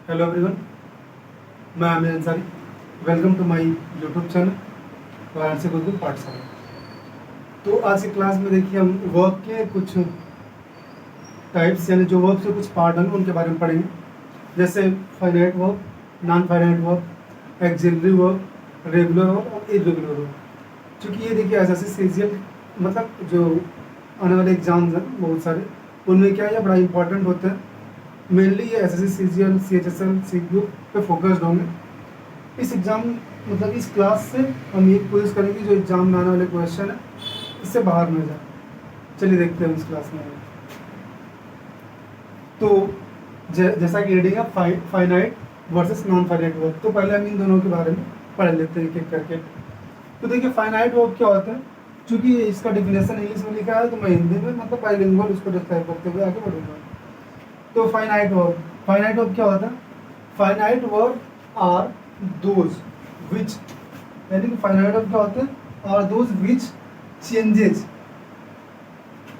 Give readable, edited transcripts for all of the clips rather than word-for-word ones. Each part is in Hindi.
हेलो एवरीवन, मैं Aamir Ansari. Welcome to my YouTube channel Varanasi Gurukul Pathshala. तो आज की क्लास में देखिए हम वर्क के कुछ टाइप्स यानी जो वर्क से कुछ पार्ट होंगे उनके बारे में पढ़ेंगे, जैसे finite work, non finite work, axillary work, regular work और इरेगुलर वर्क। चूँकि ये देखिए एस सीजीएल मतलब जो आने वाले एग्जाम्स हैं बहुत सारे, उनमें क्या है बड़ा इंपॉर्टेंट होता है। मेनली ये S S C C G L C H S L C P U पे फोकस्ड होंगे। इस एग्ज़ाम मतलब इस क्लास से हम ये कोशिश करेंगे जो एग्ज़ाम में आने वाले क्वेश्चन है इससे बाहर न जाए। चलिए देखते हैं इस क्लास में। तो जैसा कि रीडिंग है finite versus non finite work, तो पहले हम इन दोनों के बारे में पढ़ लेते हैं एक एक करके। तो देखिए फाइनाइट वर्क क्या होता है, चूँकि इसका डिफिनेशन इंग्लिश में लिखा है तो मैं हिंदी में मतलब बाइलिंगुअल उसको डिस्क्राइब करते हुए आगे बढ़ूंगा। तो फाइनाइट वर्क क्या होता है? Finite verb are those which, यानी कि फाइनाइट वर्क क्या होते हैं? Are those which changes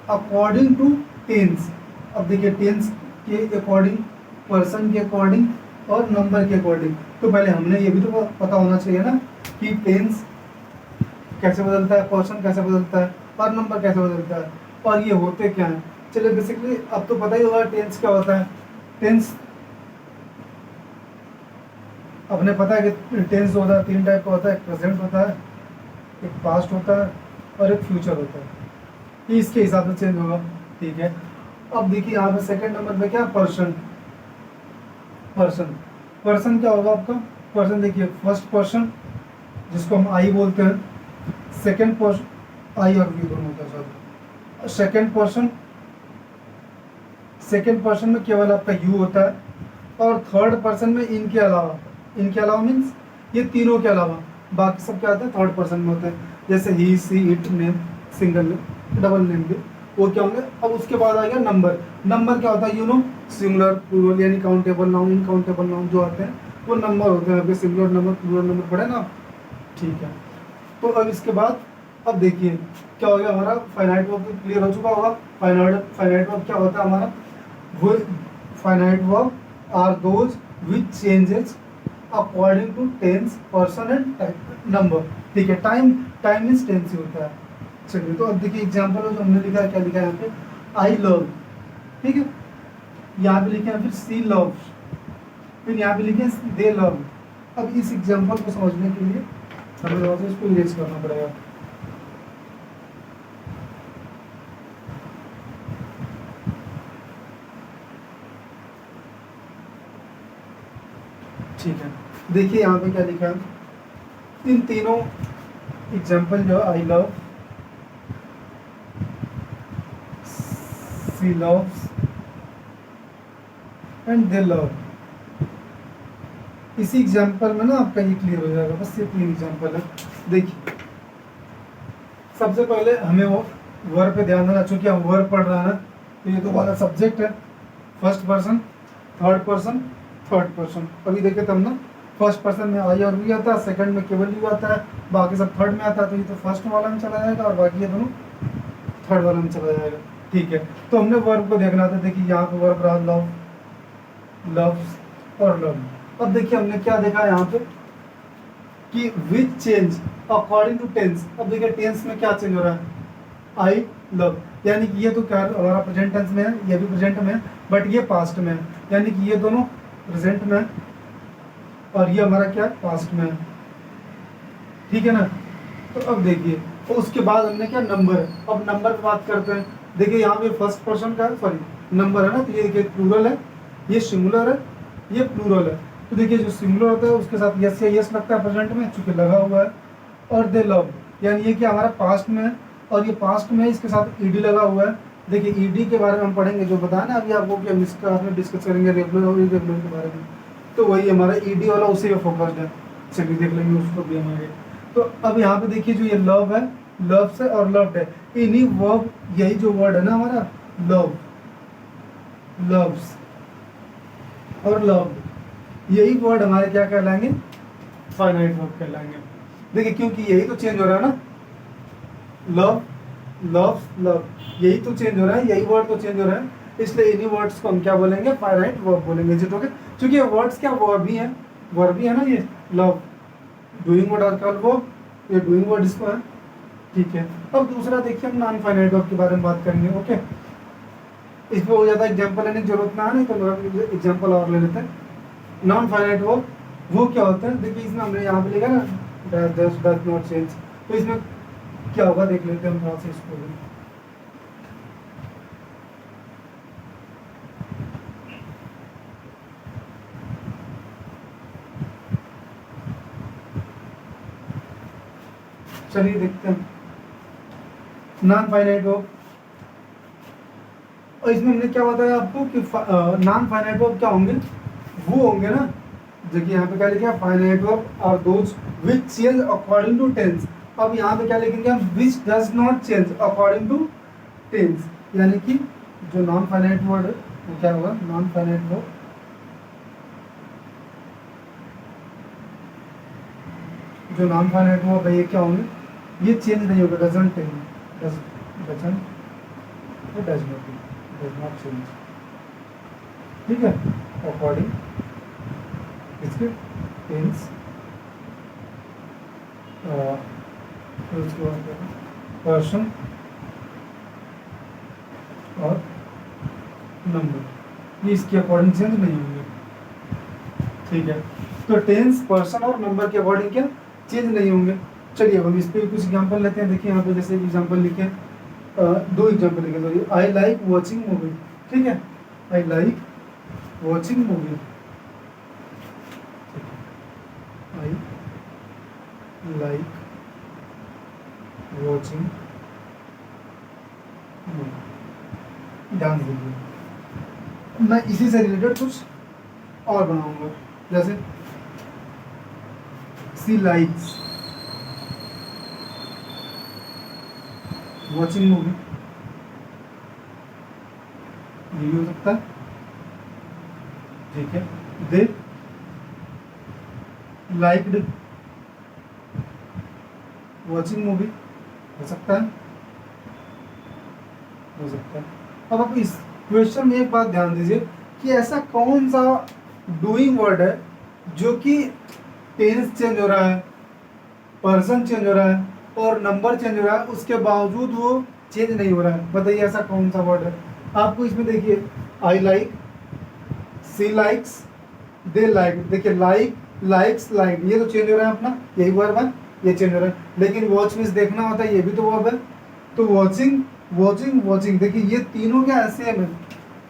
according to tense. अब देखिए टेंस के अकॉर्डिंग, पर्सन के अकॉर्डिंग और नंबर के अकॉर्डिंग। तो पहले हमने ये भी तो पता होना चाहिए ना कि टेंस कैसे बदलता है, पर्सन कैसे बदलता है और नंबर कैसे बदलता है और ये होते क्या हैं। चलिए बेसिकली अब तो पता ही होगा टेंस क्या होता है। टेंस अपने पता है कि टेंस जो होता है 3 टाइप का होता है, एक प्रेजेंट होता है, एक पास्ट होता है और एक फ्यूचर होता है। ये इसके हिसाब से चेंज होगा, ठीक है। अब देखिए यहाँ पे सेकंड नंबर पे क्या, पर्सन। पर्सन पर्सन क्या होगा आपका? पर्सन देखिए फर्स्ट पर्सन जिसको हम आई बोलते हैं, सेकंड पर्सन आई और वी दोनों होता है सर। सेकंड पर्सन में केवल आपका यू होता है और थर्ड पर्सन में इनके अलावा मीन्स ये तीनों के अलावा बाकी सब क्या आता है थर्ड पर्सन में होता है। जैसे he, she, it, name, single name, double name भी वो क्या होंगे। अब उसके बाद आ गया नंबर। नंबर क्या होता है? यू नो सिंगुलर, प्लूरल यानी काउंटेबल नाउन, इनकाउंटेबल नाउन जो आते हैं वो नंबर होते हैं। आपके सिंगुलर नंबर, प्लूरल नंबर पढ़े ना, ठीक है। तो अब इसके बाद अब देखिए क्या हो गया हमारा फाइनाइट वर्क क्लियर हो चुका होगा। फाइनाइट वर्क क्या होता है हमारा? वो finite verb are those which changes according to tense, person and number, ठीक है। टाइम मीन्स टेंस ही होता है। चलिए तो अब देखिए एग्जाम्पल जो हमने लिखा है, क्या लिखा है यहाँ पे? आई लव, ठीक है। यहाँ पे लिखे हैं फिर सी लव्स, फिर यहाँ पे लिखे दे लव। अब इस एग्जाम्पल को समझने के लिए हमें थोड़ा सा इसको इरेज करना पड़ेगा। ठीक है, देखिए यहाँ पे क्या लिखा है। इन तीनों एग्जाम्पल जो I love, she loves and they love, इसी एग्जाम्पल में ना आपका ये क्लियर हो जाएगा। बस ये 3 एग्जाम्पल है। देखिए सबसे पहले हमें वो वर्ब पे ध्यान देना, चूंकि हम वर्ब पढ़ रहे हैं ना, तो ये तो हमारा सब्जेक्ट है, first person, third person, third person. अभी देखे तब ना फर्स्ट पर्सन में आई और वी आता है, सेकंड में केवल यू आता है, बाकी सब थर्ड में आता है। तो ये तो फर्स्ट वाला में चला जाएगा और बाकी ये दोनों थर्ड वाला में चला जाएगा, ठीक है। तो हमने वर्ब को देखना था। देखिए यहाँ पे वर्ब रहा लव, लव्स और लव। अब देखिए हमने क्या देखा यहाँ पे कि which change according to tense. अब देखिए टेंस में क्या चेंज हो रहा है? आई लव, यानी कि ये तो क्या हमारा प्रेजेंट टेंस में है, ये भी प्रेजेंट में है, बट ये पास्ट में है, यानी कि ये दोनों प्रेजेंट में है और ये हमारा क्या पास्ट में है, ठीक है ना। तो अब देखिए तो उसके बाद हमने क्या नंबर है। अब नंबर पे बात करते हैं। देखिए यहाँ पे फर्स्ट पर्सन का सॉरी नंबर है ना, तो ये देखिए प्लूरल है, ये सिंगुलर है, ये प्लूरल है। तो देखिए जो सिंगुलर होता है उसके साथ यस या यस लगता है प्रेजेंट में, चूंकि लगा हुआ है। और दे लव, यानी ये कि हमारा पास्ट में है और ये पास्ट में है, इसके साथ ईडी लगा हुआ है। देखिए ईडी के बारे में हम पढ़ेंगे, जो बताया ना अभी आपको कि हम इसका आपने डिस्कस करेंगे रेगुलर और इरेगुलर के बारे में। तो वही हमारा ईडी वाला उसी पे फोकस्ड है। चलिए देख लेंगे उसको भी हमारे। तो अब यहाँ पे देखिए जो ये लव है, लव से और लव्ड है, इन्हीं वर्ब, यही जो वर्ड है ना हमारा लव, लव्स और लव्ड, यही वर्ड हमारे क्या कहलाएंगे? फाइनाइट वर्ब कहलाएंगे। देखिए क्योंकि यही तो चेंज हो रहा है ना, लव, लव्स, लव, यही तो चेंज हो रहा है, यही वर्ड तो चेंज हो रहा है। इसलिए इन्हीं वर्ड्स को हम क्या बोलेंगे, फाइनाइट वर्ब बोलेंगे जी। ओके, क्योंकि ये वर्ड्स क्या वर्ब ही है ना, ये लव डूइंग वर्ड और कल वो ये डूइंग वर्ड इसको है, ठीक है। अब दूसरा देखिए हम नॉन फाइनाइट वर्ब के बारे में बात करेंगे। ओके, इसमें हो जाता है एग्जाम्पल लेने की जरूरत ना है, नहीं तो एग्जाम्पल और ले लेते हैं। नॉन फाइनाइट वर्ब वो क्या होता है, देखिए इसमें हमने यहाँ पे लिखा ना डज नॉट चेंज, तो इसमें क्या होगा देख लेते हैं हम थोड़ा सा इसको भी। चलिए देखते हैं नॉन फाइनाइट वर्ब। और इसमें हमने क्या बताया आपको कि नॉन फाइनाइट वर्ब क्या होंगे, वो होंगे ना, देखिए यहाँ पे क्या लिखा है, finite verb are those which change according to tense. अब यहाँ पे क्या लिखेंगे हम, which does not change according to tense, यानी कि जो नॉन फाइनाइट वर्ड है वो क्या होगा, नॉन फाइनाइट वर्ब जो नॉन फाइनाइट वर्ब है ये क्या होंगे, ये चेंज नहीं होगा, doesn't change, does not change, ठीक है, अकॉर्डिंग इसके टेंस पर्सन और नंबर, ये इसके अकॉर्डिंग चेंज नहीं होंगे, ठीक है। तो टेंस, पर्सन और नंबर के अकॉर्डिंग क्या चेंज नहीं होंगे। चलिए हम इस पर कुछ एग्जांपल लेते हैं। देखिए यहाँ पे जैसे एग्जांपल लिखे हैं, दो एग्जांपल लिखे, sorry, I like watching movie, ठीक है, I like watching movie, I like watching movie, ध्यान दीजिए। मैं इसी से रिलेटेड कुछ और बनाऊंगा, जैसे सी लाइक्स वॉचिंग मूवी, ये भी हो सकता है, ठीक है। दे लाइक्ड वॉचिंग मूवी, हो सकता है, हो सकता है। अब आप इस क्वेश्चन में एक बात ध्यान दीजिए कि ऐसा कौन सा डूइंग वर्ड है जो कि टेंस चेंज हो रहा है, पर्सन चेंज हो रहा है और नंबर चेंज हो रहा है, उसके बावजूद वो चेंज नहीं हो रहा है। बताइए ऐसा कौन सा वर्ड है। आपको इसमें देखिए, I like, she likes, they like, देखिए लाइक, लाइक्स, लाइक, ये तो चेंज हो रहा है अपना, यही वर्ब है, ये चेंज हो रहा है। लेकिन वॉच में देखना होता है, ये भी तो वर्ब है। तो वॉचिंग, वॉचिंग, वॉचिंग, देखिए ये तीनों क्या सेम है।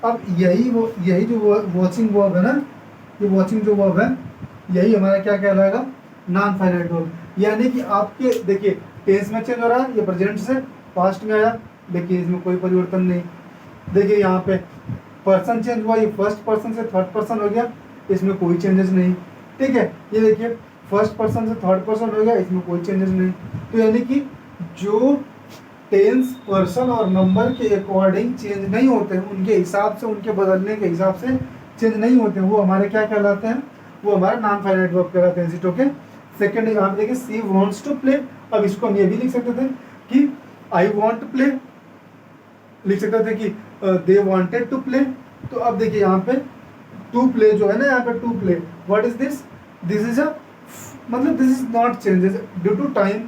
अब यही जो वॉचिंग वर्ब है ना, ये वॉचिंग जो वर्ब है, यही हमारा क्या कहलाएगा, नॉन फाइनाइट वर्ब। यानी कि आपके देखिए टेंस में चेंज हो रहा है, ये प्रेजेंट से पास्ट में आया, देखिए इसमें कोई परिवर्तन नहीं। देखिए यहाँ पे पर्सन चेंज हुआ, ये फर्स्ट पर्सन से थर्ड पर्सन हो गया, इसमें कोई चेंजेस नहीं, ठीक है। ये देखिए फर्स्ट पर्सन से थर्ड पर्सन हो गया, इसमें कोई चेंजेस नहीं। तो यानी कि जो टेंस, पर्सन और नंबर के अकॉर्डिंग चेंज नहीं होते, उनके हिसाब से, उनके बदलने के हिसाब से चेंज नहीं होते, वो हमारे क्या कहलाते हैं, वो हमारे नॉन फाइनाइट वर्ब कहलाते हैं। ओके, सेकंड यहाँ पे देखिए, सी वांट्स टू प्ले। अब इसको हम ये भी लिख सकते थे कि आई वांट टू प्ले, लिख सकते थे कि दे वांटेड टू प्ले। तो अब देखिए यहाँ पे टू प्ले जो है ना, यहाँ पे to play, what is this, this is a, मतलब this is not changes due to time,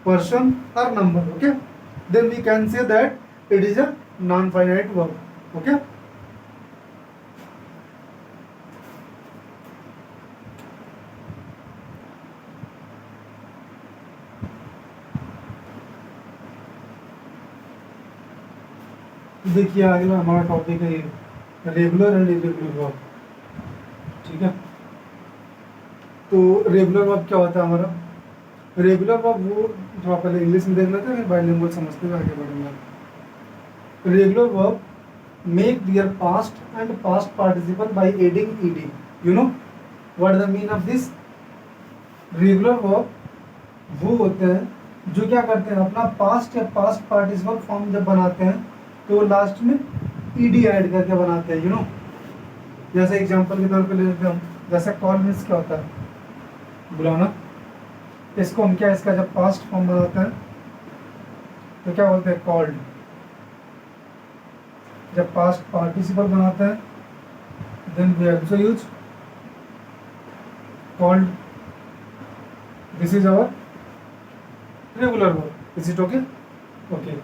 person और number. Okay, then we can say that it is a non finite verb. Okay, देखिए अगला हमारा टॉपिक है रेगुलर एंड इरेगुलर वर्ब, ठीक है। तो रेगुलर वर्ब क्या होता है हमारा, रेगुलर वर्ब वो थोड़ा पहले इंग्लिश में देख लेते हैं, फिर बाइलिंगुअल समझते हुए आगे बढ़ेंगे। Regular verb make their past and past participle by adding ED. You know what the mean of this. Regular verb वो होते हैं जो क्या करते हैं, अपना पास्ट या पास्ट पार्टिसिपल फॉर्म जब बनाते हैं तो लास्ट में ईडी ऐड करके बनाते हैं। यू नो, जैसे एग्जांपल के तौर पे ले लेते हैं हम, जैसे कॉल मीन्स क्या होता है, बुलाना। इसको हम क्या, इसका जब पास्ट फॉर्म बनाते हैं तो क्या बोलते हैं, कॉल्ड। जब पास्ट पार्टिसिपल बनाते हैं, then we also use called, this is our regular verb. Is it okay? Okay,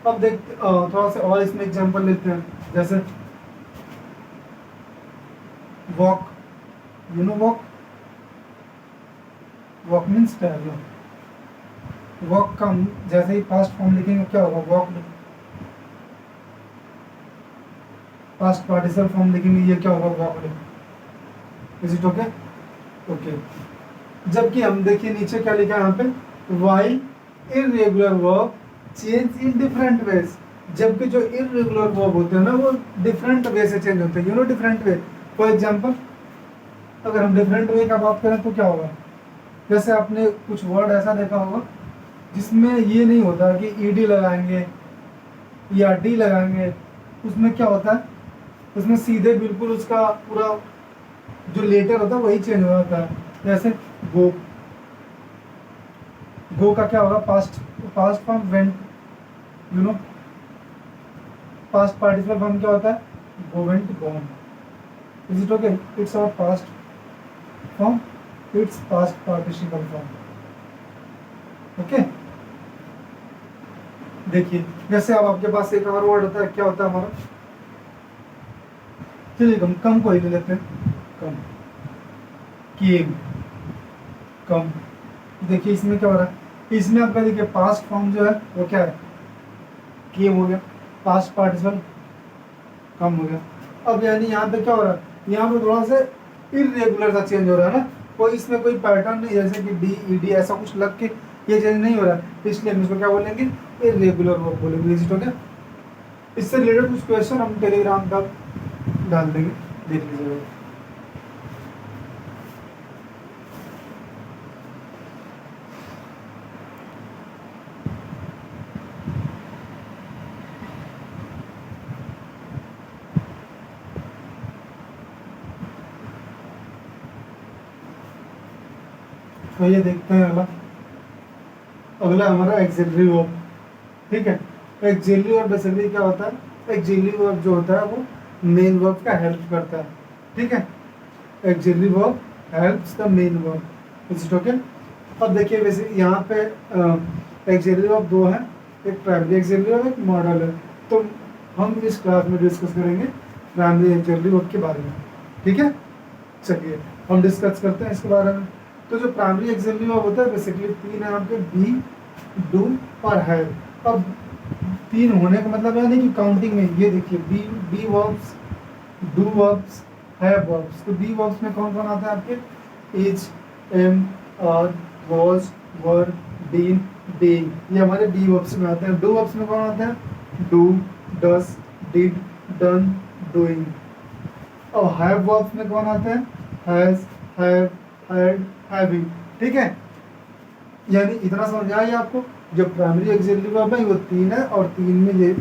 अब देखते थोड़ा सा और इसमें एग्जांपल लेते हैं, जैसे walk, you know walk, walk means टहलना। वॉक का जैसे ही पास्ट फॉर्म लिखेंगे क्या होगा, वॉक। पास्ट पार्टिसिपल फॉर्म लिखेंगे ये क्या होगा, walked. Is it okay? Okay, जबकि हम देखिए नीचे क्या लिखा है यहाँ पे, while irregular verb change in different ways. जबकि जो इररेगुलर वर्ब होते हैं ना वो डिफरेंट वे से चेंज होते हैं, you know different way. For example अगर हम डिफरेंट वे का बात करें तो क्या होगा, जैसे आपने कुछ वर्ड ऐसा देखा होगा जिसमें ये नहीं होता कि ईडी लगाएंगे या डी लगाएंगे, उसमें क्या होता है, उसमें सीधे बिल्कुल उसका पूरा जो लेटर होता है वही चेंज हो जाता है। जैसे गो, गो का क्या होगा, past form went, you know. Past participle form क्या होता है, go went gone. Is it okay? It's our past form, it's past participle form. Okay, देखिए जैसे अब आपके पास एक और वर्ड होता है, क्या होता है हमारा, चलिए हम कम को ही ले लेते हैं, कम, केम, कम। देखिए इसमें क्या हो रहा है, इसमें आपका देखिए पास्ट फॉर्म जो है वो क्या है, केम हो गया, पास्ट पार्टिसिपल कम हो गया। अब यानी यहाँ पे क्या हो रहा है, यहाँ पे थोड़ा सा इरेगुलर सा चेंज हो रहा है ना, कोई इसमें कोई पैटर्न नहीं, जैसे कि डी ई डी ऐसा कुछ लग के ये चेंज नहीं हो रहा है, इसलिए हम इसको क्या बोलेंगे, इरेगुलर वर्ब बोलेंगे। Is it okay? इससे रिलेटेड कुछ क्वेश्चन हम टेलीग्राम पर डाल देंगे, देख लीजिएगा। तो ये देखते हैं अगला, अगला हमारा एक्सिलरी वर्ब। ठीक है, एक्सिलरी वर्ब बेसिकली क्या होता है, एक्सिलरी वर्ब जो होता है वो मेन वर्ब का हेल्प करता है। ठीक है, axillary verb helps the main verb. Is it okay? अब देखिए वैसे यहाँ पे एक्सिलरी वर्ब दो हैं, एक प्राइमरी एक्सिलरी वर्ब, एक मॉडल है। तो हम इस क्लास में डिस्कस करेंगे प्राइमरी एक्सिलरी वर्ब के बारे में। ठीक है, चलिए हम डिस्कस करते हैं इसके बारे में। तो जो प्राइमरी एक्सिलरी वर्ब होता है बेसिकली तीन है आपके, बी, डू और हैव। अब तीन होने का मतलब है नहीं कि काउंटिंग में, ये देखिए be verbs, do verbs, have verbs. तो बी वर्ब्स में कौन कौन आता है आपके, is, am, are, was, were, been, being, ये हमारे बी वर्ब्स में आते हैं। डू वर्ब्स में कौन आते हैं, do, does, did, done, doing. और हैव वर्ब्स में कौन आते हैं, हैज, हैव, हैड, हैविंग। ठीक है, यानी इतना समझ में आया आपको, जो प्राइमरी एक्सिलरी वर्ब है वो तीन है और तीन में ये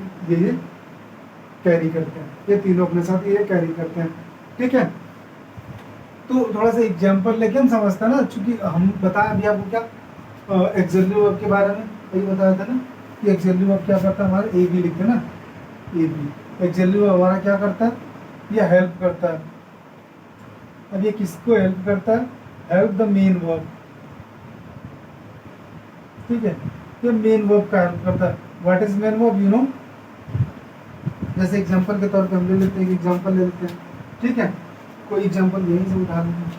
कैरी करते हैं, ये तीनों अपने साथ ये कैरी करते हैं। ठीक है, तो थोड़ा सा एग्जांपल लेके हम समझते हैं ना, चूंकि हम बताएं अभी आपको क्या एक्सिलरी वर्ब के बारे में, यही बताया था ना कि एक्सिलरी वर्ब क्या करता है, हमारे ए बी लिखते हैं ना, ए बी। एक्सिलरी वर्ब हमारा क्या करता है, ये हेल्प करता है। अब ये किसको हेल्प करता है, हेल्प द मेन वर्ब। ठीक है, ये मेन वर्ब का हेल्प करता है। What is main verb, you no. जैसे एग्जांपल के तौर पे हम ले लेते हैं, एक एग्जांपल ले लेते हैं। ठीक है, कोई एग्जांपल यहीं से उठा लेते हैं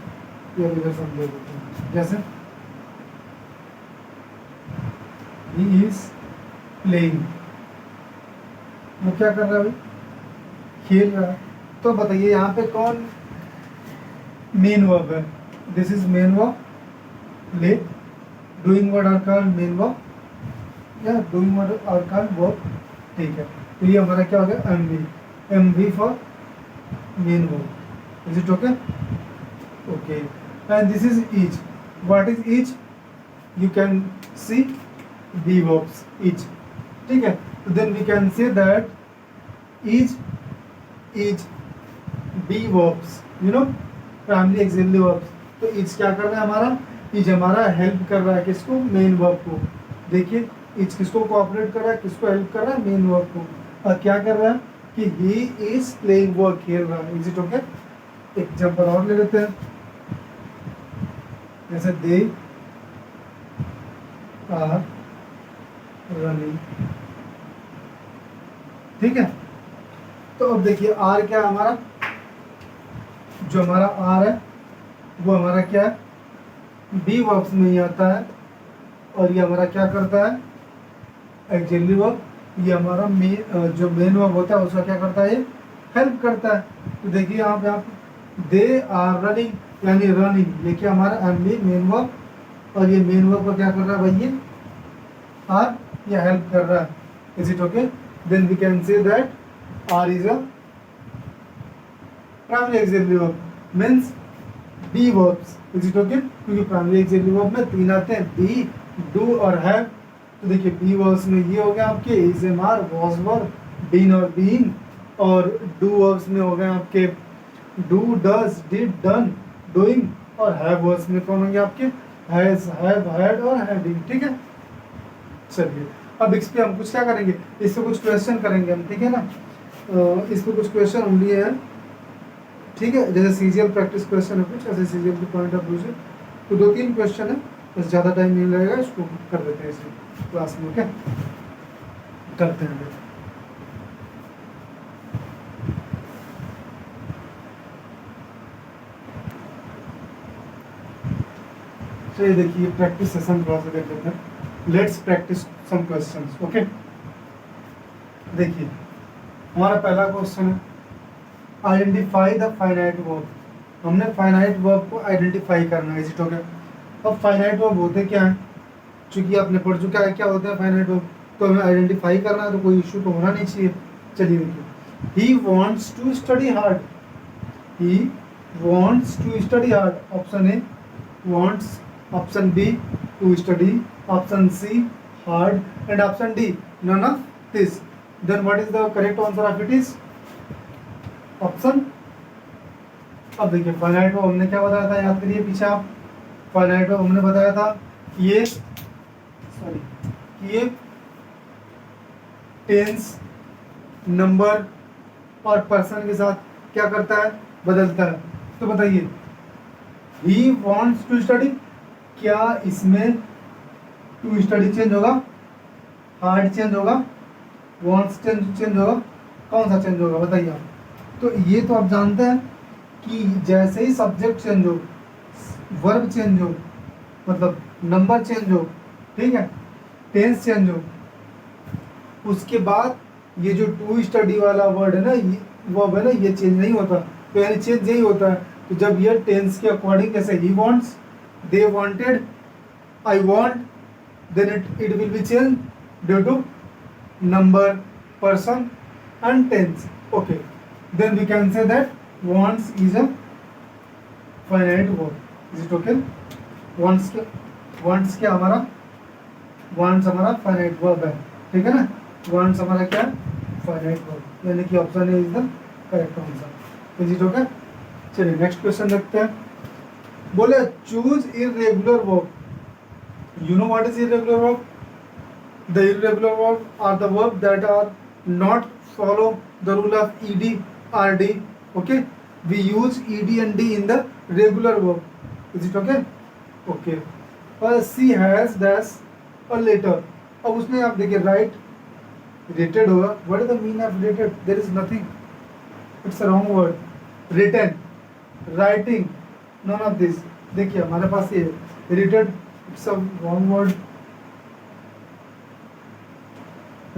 या इधर से हम ले लेते हैं। जैसे ही इज प्लेइंग, वो क्या कर रहा है भाई, खेल रहा है। तो बताइए यहाँ पे कौन मेन वर्ब है, दिस इज मेन वर्ब। ले, doing word are called main verb या doing word are called verb. ठीक है, तो ये हमारा क्या हो गया, M V for main verb. Is it okay? Okay, and this is is. What is is, you can see be verbs, is. ठीक है, तो then we can say that is be verbs, you know, primary auxiliary verbs. तो इज क्या कर रहा है हमारा, इज हमारा हेल्प कर रहा है किसको, मेन वर्ब को। देखिए इज किसको कोऑपरेट कर रहा है, किसको हेल्प कर रहा है, मेन वर्ब को। और क्या कर रहा है कि ही इज प्लेइंग, वो खेल रहा है, इज इट ओके। एग्जाम्पल और ले लेते हैं, जैसे दे आर रनिंग, ठीक है। तो अब देखिए आर क्या है हमारा, जो हमारा आर है वो हमारा क्या है, बी वर्ब्स में ही आता है, और ये हमारा क्या करता है, एक्सिलरी वर्ब। ये हमारा जो मेन वर्ब होता है उसका क्या करता है, ये हेल्प करता है। तो देखिए यहाँ पे आप दे आर रनिंग, यानी रनिंग, ये क्या हमारा एम बी मेन वर्ब, और ये मेन वर्ब को क्या कर रहा है भाई, ये आर, ये हेल्प कर रहा है, is it okay. Then we can say that are is a primary auxiliary verb, means be verbs, is it okay, क्योंकि प्राइमरी एक्सिलरी वर्ब में तीन आते हैं, बी, डू और हैव। तो देखिए बी वर्ब्स में ये हो गया आपके is am are, was verb, been और बीइंग, और डू वर्ब्स में हो गए आपके do, does, did, done, doing, और हैव वर्ब्स में कौन होंगे आपके हैज, हैव, हैड और हैडिंग, ठीक है। चलिए अब इस पे हम कुछ क्या करेंगे, इस पे कुछ क्वेश्चन करेंगे हम, ठीक है ना। इस पे कुछ क्वेश्चन हम लिए हैं, ठीक है, जैसे सीजीएल प्रैक्टिस क्वेश्चन है कुछ ऐसे सीजीएल के पॉइंट ऑफ व्यू से, तो 2-3 क्वेश्चन है, बस ज़्यादा टाइम नहीं लगेगा, इसको कर देते हैं इसी क्लास में, ओके करते हैं। चलिए देखिए प्रैक्टिस सेशन थोड़ा सा देख लेते हैं, let's practice some questions, okay. देखिए हमारा पहला क्वेश्चन है, आइडेंटिफाई द फाइनाइट वर्ब। हमने फाइनाइट वर्ब को आइडेंटिफाई करना है, इज इट ओके। अब फाइनाइट वर्ब होते क्या है, चूंकि आपने पढ़ चुका है क्या होता है फाइनाइट वर्ब, तो हमें आइडेंटिफाई करना है, तो कोई इशू तो होना नहीं चाहिए। चलिए देखिए, he wants to study hard, he wants to study hard, option A wants, option B to study, option C hard, and option D none of this. Then what is the correct answer of it is option. अब देखिए फाइनाइट वर्ब हमने क्या बताया था, याद करिए पीछे आप, फाइनाइट वर्ब हमने बताया था कि ये टेंस, नंबर और पर्सन के साथ क्या करता है, बदलता है। तो बताइए ही वॉन्ट्स टू स्टडी, क्या इसमें टू स्टडी चेंज होगा, हार्ड चेंज होगा, वॉन्ट्स चेंज होगा, कौन सा चेंज होगा बताइए आप। तो ये तो आप जानते हैं कि जैसे ही सब्जेक्ट चेंज हो, वर्ब चेंज हो, मतलब नंबर चेंज हो, ठीक है, टेंस चेंज हो, उसके बाद ये जो टू स्टडी वाला वर्ड है ना, ये वर्ब है ना, ये चेंज नहीं होता। तो यानी चेंज यही होता है, तो जब ये टेंस के अकॉर्डिंग, जैसे he wants, they wanted, I want, then it will be change due to number, person and tense, okay. Then we can say that wants is a finite verb, is it okay। wants क्या हमारा, wants हमारा finite verb है, ठीक है ना, wants हमारा क्या finite verb, यानी कि option A is the correct answer, is it okay. चलिए नेक्स्ट क्वेश्चन देखते हैं, बोले choose irregular verb. You know what is irregular verb, the irregular verb are the verb that are not follow the rule of ed rd, okay, we use ed and d in the regular verb, is it okay, okay। और she has dash a letter, अब उसने आप देखिए राइट rated होगा, what is the mean of rated, there is nothing, it's a wrong word, written, writing, none of this। देखिए हमारे पास ये rated, it's a wrong word,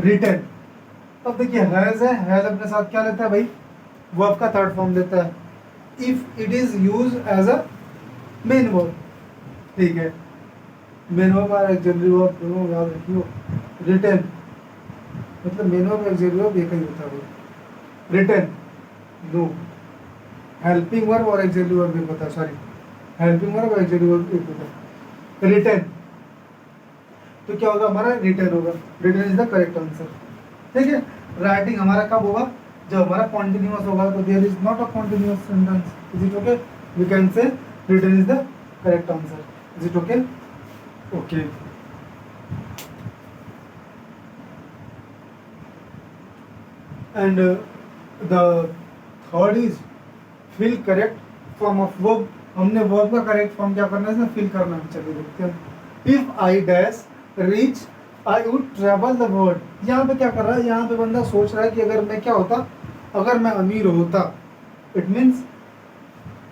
written। अब देखिए हैज है, हैज अपने साथ क्या लेता है भाई, वर्ब का थर्ड फॉर्म लेता है, if it is use as a main verb, ठीक है, मेन वर्ब और ऑक्सिलरी वर्ब दोनों याद रखियो। रिटन मतलब मेन वर्ब ऑक्सिलरी वर्ब एक ही होता है, रिटन नो, हेल्पिंग वर्ब और ऑक्सिलरी वर्ब एक होता है, सॉरी हेल्पिंग वर्ब और ऑक्सिलरी वर्ब एक होता है, रिटन। तो क्या होगा हमारा, रिटन होगा, written is the correct answer, ठीक है। राइटिंग हमारा कब होगा, जब हमारा कॉन्टिन्यूअस होगा, तो there is not a continuous sentence, is it okay, we can say written is the correct answer, is it okay, okay. And the third is fill correct form of verb. हमने वर्ब का करेक्ट फॉर्म क्या करना है इसमें, फिल करना है। चलिए देखते हैं। If I dash reach I would travel the world. यहाँ पे क्या कर रहा है, यहाँ पे बंदा सोच रहा है कि अगर मैं क्या होता, अगर मैं अमीर होता, इट मीन्स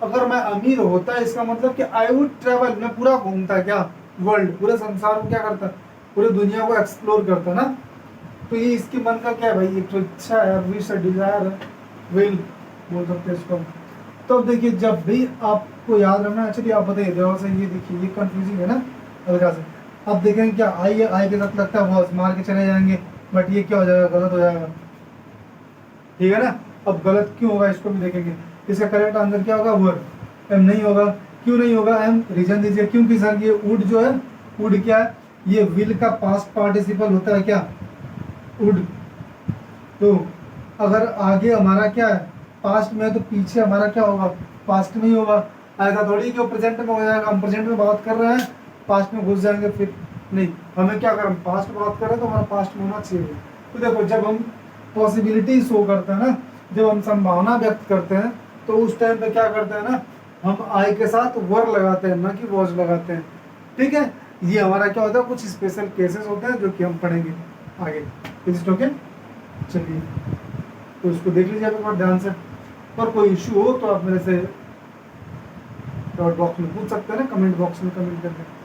अगर मैं अमीर होता इसका मतलब कि आई वुड ट्रेवल, मैं पूरा घूमता क्या, वर्ल्ड, पूरे संसार को क्या करता, पूरी दुनिया को एक्सप्लोर करता ना। तो ये इसके मन का क्या है भाई, एक तो इच्छा है, विश है, डिजायर है, विल बोल सकते हैं इसको। तो अब देखिए जब भी आपको याद रखना है, चलिए आप बताइए जरा से, ये देखिए ये कंफ्यूजिंग है ना हल्का से। अब देखेंगे क्या आई है, आई के साथ लगता है वॉज, मार के चले जाएंगे, बट ये क्या हो जाएगा, गलत हो जाएगा, ठीक है ना। अब गलत क्यों होगा इसको भी देखेंगे। इसका करेक्ट आंसर क्या होगा, वर्ब। एम नहीं होगा, क्यों नहीं होगा एम, रीजन दीजिए। क्योंकि सर ये वुड जो है, वुड क्या है, ये विल का पास्ट पार्टिसिपल होता है क्या, वुड। तो अगर आगे हमारा क्या है, पास्ट में है, तो पीछे हमारा क्या होगा, पास्ट में ही होगा। ऐसा थोड़ी कि वो प्रेजेंट में हो जाएगा, हम प्रेजेंट में बात कर रहे हैं, पास्ट में घुस जाएंगे फिर नहीं। हमें क्या करें, पास्ट में बात कर रहे हैं तो हमारा पास्ट में होना चाहिए। तो देखो जब हम पॉसिबिलिटी शो करते हैं ना, जब हम संभावना व्यक्त करते हैं, तो उस टाइम पे क्या करते हैं ना, हम आई के साथ वर लगाते हैं, ना कि वॉज लगाते हैं, ठीक है। ये हमारा क्या होता है, कुछ स्पेशल केसेस होते हैं जो कि हम पढ़ेंगे आगे। इज ओके, चलिए तो इसको देख लीजिए एक बार ध्यान से। और कोई इशू हो तो आप मेरे से डॉट बॉक्स में पूछ सकते हैं ना, कमेंट बॉक्स में कमेंट करके।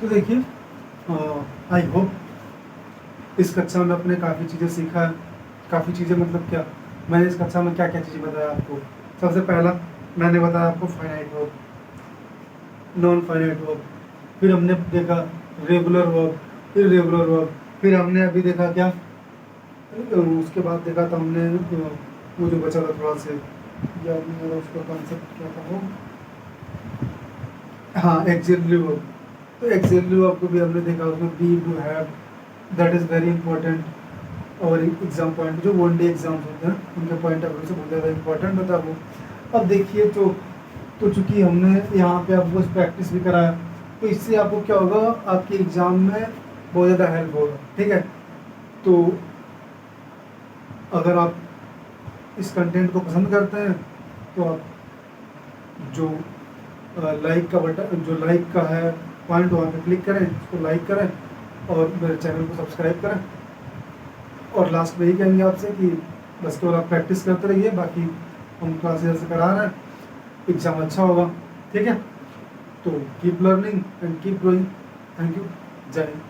तो देखिए आई होप इस कक्षा में अपने काफ़ी चीज़ें सीखा है। काफ़ी चीज़ें मतलब क्या, मैंने इस कक्षा में क्या क्या चीज़ें बताया आपको। सबसे पहला मैंने बताया आपको finite verb, non finite verb, फिर हमने देखा रेगुलर वर्ब, इर्रेगुलर वर्ब, फिर हमने अभी देखा क्या, उसके बाद देखा था हमने वो जो बचा था थोड़ा से याद नहीं आ रहा उसका कॉन्सेप्ट क्या था वो, हाँ एक्सिलरी वर्ब। तो एक्सिलरी वर्ब को भी हमने देखा, उसमें be, do, have, that is very important. और एग्जाम पॉइंट जो वन डे एग्जाम्स होते हैं उनके पॉइंट ऑफ व्यू से बहुत ज़्यादा इंपॉर्टेंट होता है वो। अब देखिए तो चूंकि हमने यहाँ पे आपको प्रैक्टिस भी कराया, तो इससे आपको क्या होगा, आपके एग्ज़ाम में बहुत ज़्यादा हेल्प होगा, ठीक है। तो अगर आप इस कंटेंट को पसंद करते हैं तो आप जो लाइक का बटन, जो लाइक का है पॉइंट, वहाँ पे क्लिक करें, उसको लाइक करें और मेरे चैनल को सब्सक्राइब करें। और लास्ट में यही कहेंगे आपसे कि बस केवल आप प्रैक्टिस करते रहिए, बाकी हम क्लासेस से करा रहे हैं, एग्ज़ाम अच्छा होगा, ठीक है। तो keep learning and keep growing. Thank you, जय हिंद।